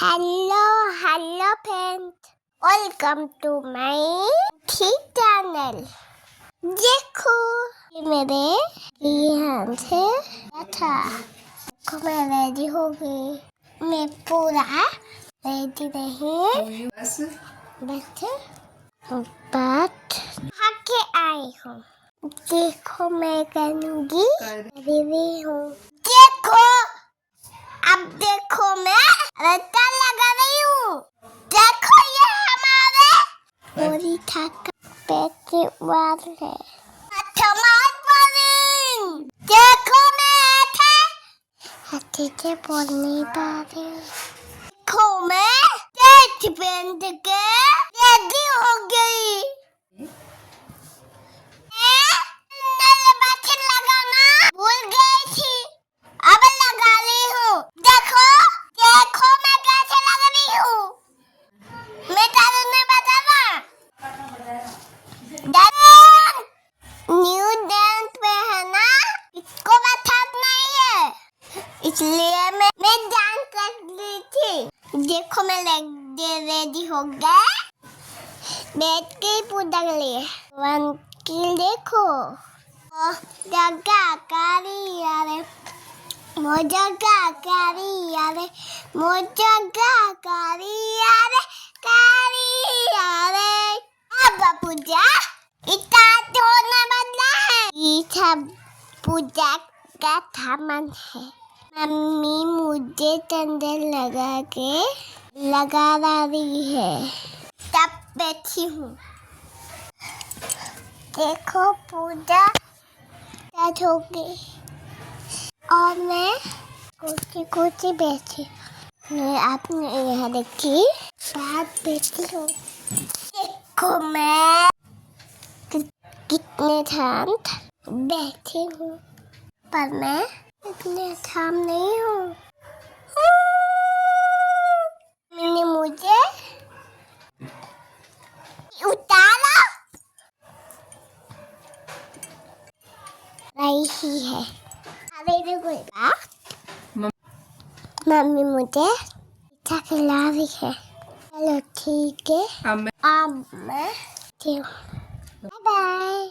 Hello friends. Welcome to my channel. देखो ये मेरे यहाँ से था। देखो मैं रेडी हो गई। मैं पूरा रेडी नहीं बस आके आई हूँ। देखो मैं करूँगी रेडी हूँ। देखो अब देखो मैं रत्ता लगा रही हूँ। देखो ये हमारे मोरी थाका पैसे वाले है। देखो मैं हाथी से बोलने वाली। देखो मैं टेस्ट पेंट के रेडी हो गई। लगाना भूल गई थी। अब लगा रही हूँ। देखो देखो मैं कैसे लग रही हूँ। मैं दादू ने बताया न्यू डांस पहना इसको पता नहीं है, इसलिए मैं डांस कर रही थी। देखो मैं रेडी हो गया। बैठ के पूजा के लिए वन की देखो जगह कारी यारे मोजा कारी यारे मोजा कारी यारे अब पूजा इतना होने वाला है। ये पूजा का सामान है। मम्मी मुझे चंदन लगा रही है। तब बैठी हूँ। देखो पूजा स्टार्ट हो गई और मैं कुछ बैठी। मैं आपने यहाँ देखी बात बैठी हूँ। देखो मैं कितने शांत बैठी हूँ, पर मैं इतने शांत नहीं हूँ। मैंने मुझे उतारा रही है। मम्मी मुझे मीठा खिला रही है। चलो ठीक है। अब मैं बाय बाय।